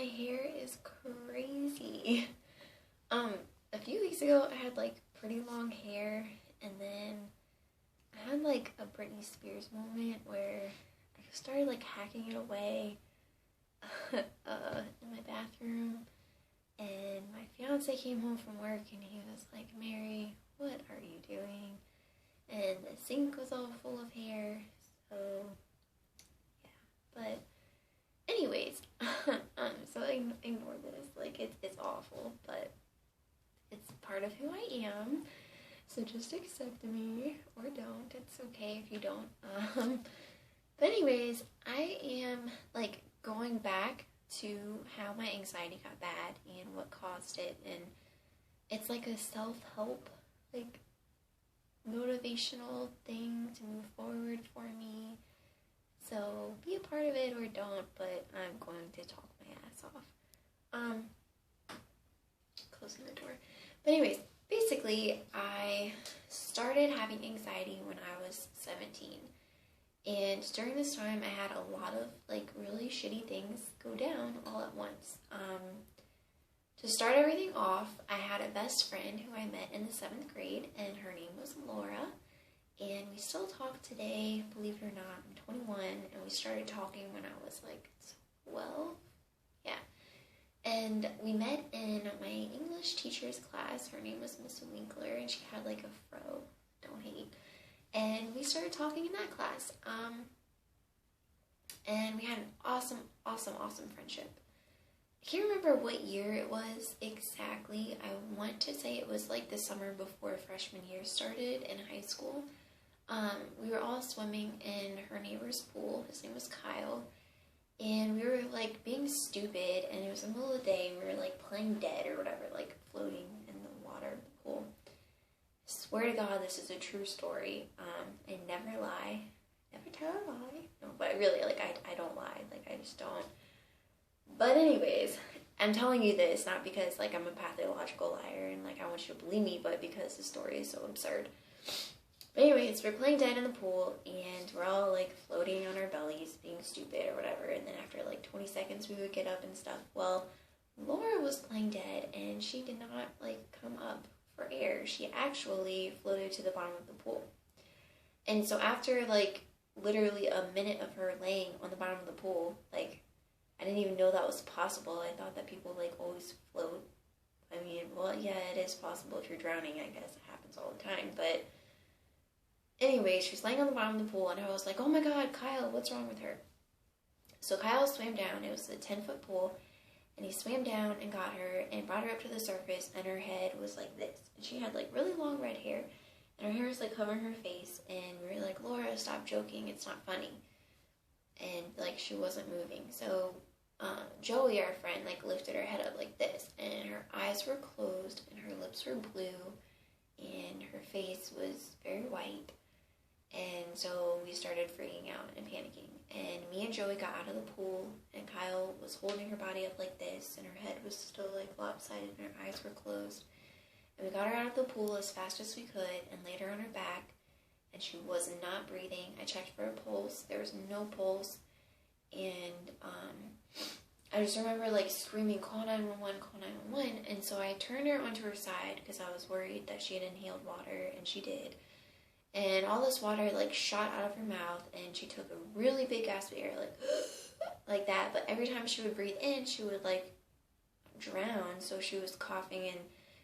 my hair is crazy. A few weeks ago I had like pretty long hair, and then I had like a Britney Spears moment where I started like hacking it away in my bathroom, and my fiance came home from work and he was like, "Mary, what are you doing?" And the sink was all full of hair, so yeah. But anyways, so ignore this. Like, it's awful, but it's part of who I am. So just accept me, or don't. It's okay if you don't. But anyways, I am, like, going back to how my anxiety got bad and what caused it. And it's like a self-help, like, motivational thing to move forward for me. So be a part of it or don't, but I'm going to talk my ass off. Closing the door. But anyways, basically, I started having anxiety when I was 17. And during this time, I had a lot of, like, really shitty things go down all at once. To start everything off, I had a best friend who I met in the 7th grade, and her name was Laura. And we still talk today, believe it or not. I'm 21, and we started talking when I was, like, 12. Yeah. And we met in my English teacher's class. Her name was Miss Winkler, and she had, like, a fro. Don't hate. And we started talking in that class. And we had an awesome, awesome, awesome friendship. I can't remember what year it was exactly. I want to say it was, like, the summer before freshman year started in high school. We were all swimming in her neighbor's pool. His name was Kyle. And we were, like, being stupid, and it was the middle of the day, and we were, like, playing dead or whatever, like, floating in the water of the pool. I swear to God, this is a true story. I never lie. Never tell a lie. No, but really, like, I don't lie. Like, I just don't. But anyways, I'm telling you this not because, like, I'm a pathological liar and, like, I want you to believe me, but because the story is so absurd. But anyways, we're playing dead in the pool, and we're all, like, floating on our bellies, being stupid or whatever, and then after, like, 20 seconds, we would get up and stuff. Well, Laura was playing dead, and she did not, like, come up for air. She actually floated to the bottom of the pool. And so after, like, literally a minute of her laying on the bottom of the pool, like, I didn't even know that was possible. I thought that people, like, always float. I mean, well, yeah, it is possible if you're drowning, I guess. It happens all the time, but anyway, she was laying on the bottom of the pool, and I was like, "Oh my God, Kyle, what's wrong with her?" So Kyle swam down. It was a 10-foot pool, and he swam down and got her and brought her up to the surface, and her head was like this. And she had, like, really long red hair, and her hair was, like, covering her face, and we were like, "Laura, stop joking. It's not funny." And, like, she wasn't moving. So Joey, our friend, like, lifted her head up like this, and her eyes were closed, and her lips were blue, and her face was very white. And so we started freaking out and panicking. And me and Joey got out of the pool, and Kyle was holding her body up like this, and her head was still, like, lopsided, and her eyes were closed. And we got her out of the pool as fast as we could and laid her on her back, and she was not breathing. I checked for a pulse. There was no pulse. And I just remember, like, screaming, "Call 911, call 911. And so I turned her onto her side because I was worried that she had inhaled water, and she did. And all this water, like, shot out of her mouth, and she took a really big gasp of air, like, like that. But every time she would breathe in, she would, like, drown. So she was coughing, and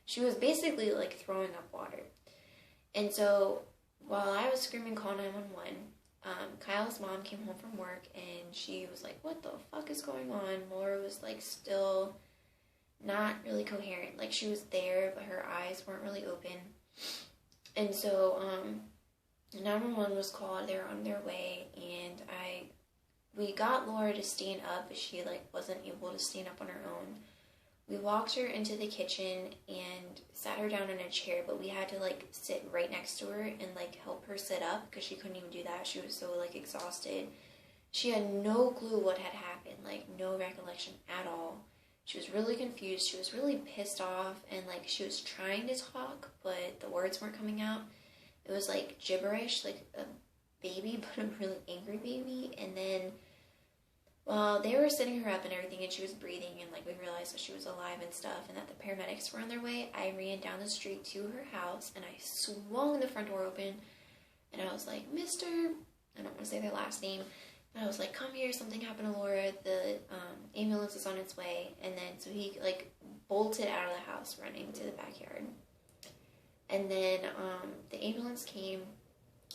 she was basically, like, throwing up water. And so while I was screaming, "Call 911, Kyle's mom came home from work, and she was like, "What the fuck is going on?" Laura was, like, still not really coherent. Like, she was there, but her eyes weren't really open. And so 911 was called. They were on their way, and we got Laura to stand up, but she, like, wasn't able to stand up on her own. We walked her into the kitchen and sat her down in a chair, but we had to, like, sit right next to her and, like, help her sit up because she couldn't even do that. She was so, like, exhausted. She had no clue what had happened, like, no recollection at all. She was really confused. She was really pissed off, and, like, she was trying to talk, but the words weren't coming out. It was, like, gibberish, like a baby, but a really angry baby. And then Well, they were sitting her up and everything, and she was breathing, and like we realized that she was alive and stuff, and that the paramedics were on their way. I ran down the street to her house, and I swung the front door open, and I was like, Mr. I don't want to say their last name, but I was like, come here, something happened to Laura, the ambulance is on its way. And then so he like bolted out of the house, running to the backyard. And then the ambulance came,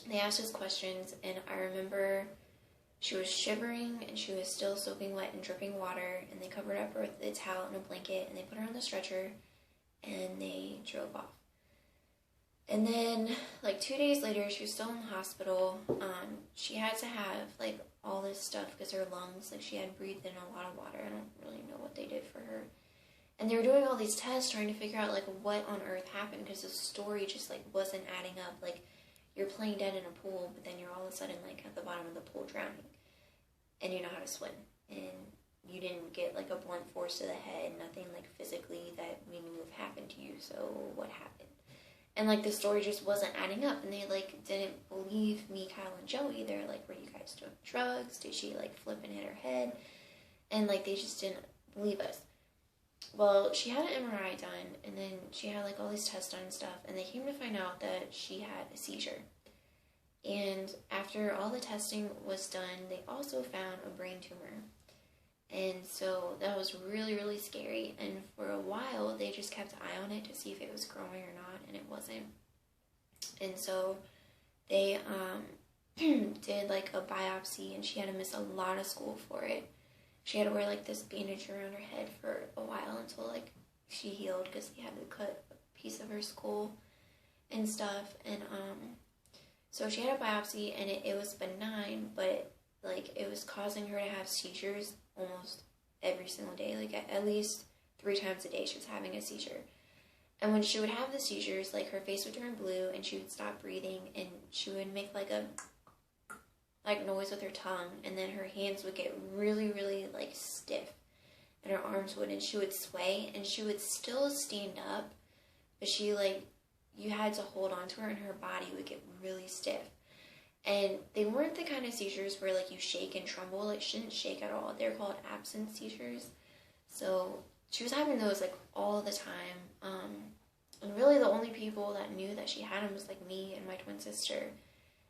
they asked us questions, and I remember she was shivering, and she was still soaking wet and dripping water, and they covered up her with a towel and a blanket, and they put her on the stretcher, and they drove off. And then, like, 2 days later, she was still in the hospital. She had to have, like, all this stuff because her lungs, like, she had breathed in a lot of water. I don't really know what they did for her. And they were doing all these tests trying to figure out, like, what on earth happened, because the story just, like, wasn't adding up. Like, you're playing dead in a pool, but then you're all of a sudden, like, at the bottom of the pool drowning. And you know how to swim. And you didn't get, like, a blunt force to the head, nothing, like, physically that we knew happened to you, so what happened? And, like, the story just wasn't adding up, and they, like, didn't believe me, Kyle, and Joey. They're like, were you guys doing drugs? Did she, like, flip and hit her head? And, like, they just didn't believe us. Well, she had an MRI done, and then she had, like, all these tests done and stuff, and they came to find out that she had a seizure. And after all the testing was done, they also found a brain tumor. And so that was really, really scary. And for a while, they just kept an eye on it to see if it was growing or not, and it wasn't. And so they did, like, a biopsy, and she had to miss a lot of school for it. She had to wear, like, this bandage around her head for a while until, like, she healed, because they had to cut a piece of her skull and stuff. And so she had a biopsy, and it was benign, but, like, it was causing her to have seizures almost every single day. Like, at least 3 times a day she was having a seizure. And when she would have the seizures, like, her face would turn blue, and she would stop breathing, and she would make, like, a noise with her tongue, and then her hands would get really, really, like, stiff, and her arms would, and she would sway, and she would still stand up, but she, like, you had to hold on to her, and her body would get really stiff. And they weren't the kind of seizures where, like, you shake and tremble. Like, she didn't shake at all. They're called absent seizures. So she was having those, like, all the time. And really the only people that knew that she had them was, like, me and my twin sister.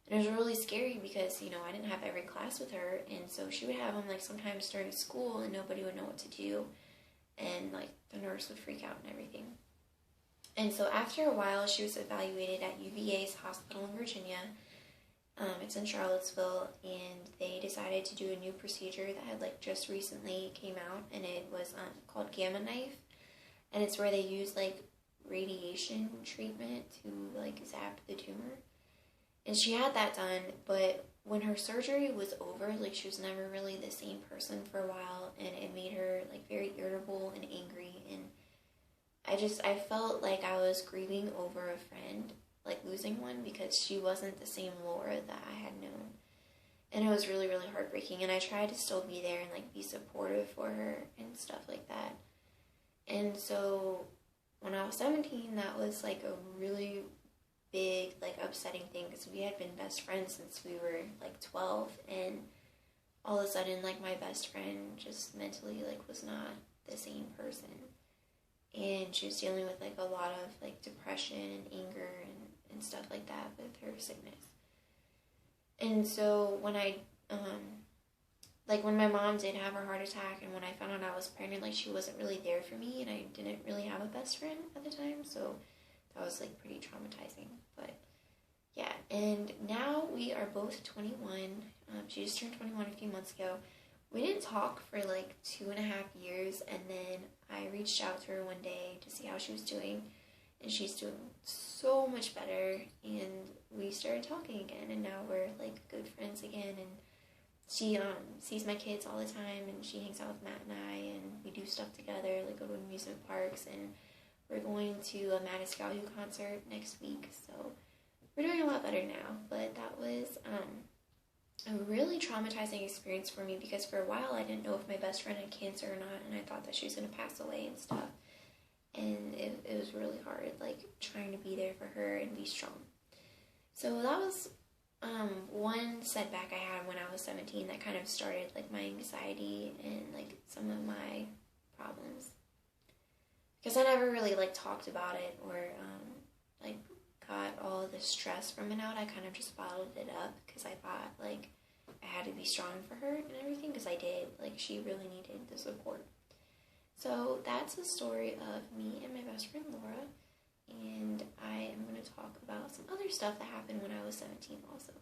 And it was really scary because, you know, I didn't have every class with her. And so she would have them, like, sometimes during school, and nobody would know what to do. And, like, the nurse would freak out and everything. And so after a while, she was evaluated at UVA's hospital in Virginia. It's in Charlottesville, and they decided to do a new procedure that had, like, just recently came out, and it was called Gamma Knife, and it's where they use, like, radiation treatment to, like, zap the tumor. And she had that done, but when her surgery was over, like, she was never really the same person for a while, and it made her, like, very irritable and angry, and I felt like I was grieving over a friend, like, losing one, because she wasn't the same Laura that I had known. And it was really, really heartbreaking, and I tried to still be there and, like, be supportive for her and stuff like that. And so when I was 17, that was, like, a really big, like, upsetting thing, because we had been best friends since we were, like, 12, and all of a sudden, like, my best friend just mentally, like, was not the same person. And she was dealing with, like, a lot of, like, depression and anger and stuff like that with her sickness. And so when I, like, when my mom did have her heart attack, and when I found out I was pregnant, like, she wasn't really there for me, and I didn't really have a best friend at the time, so that was, like, pretty traumatizing. But yeah, and now we are both 21. She just turned 21 a few months ago. We didn't talk for, like, 2.5 years, and then I reached out to her one day to see how she was doing, and she's doing so much better, and we started talking again, and now we're, like, good friends again, and she sees my kids all the time, and she hangs out with Matt and I, and we do stuff together, like, go to amusement parks, and we're going to a Maniscalco concert next week, so we're doing a lot better now. But that was a really traumatizing experience for me, because for a while I didn't know if my best friend had cancer or not, and I thought that she was going to pass away and stuff, and it was really hard, like, trying to be there for her and be strong. So that was one setback I had when I was 17 that kind of started, like, my anxiety and, like, some of my problems. Because I never really, like, talked about it or, like, got all the stress from it out. I kind of just bottled it up because I thought, like, I had to be strong for her and everything, because I did. Like, she really needed the support. So that's the story of me and my best friend Laura, and I am going to talk about some other stuff that happened when I was 17 also.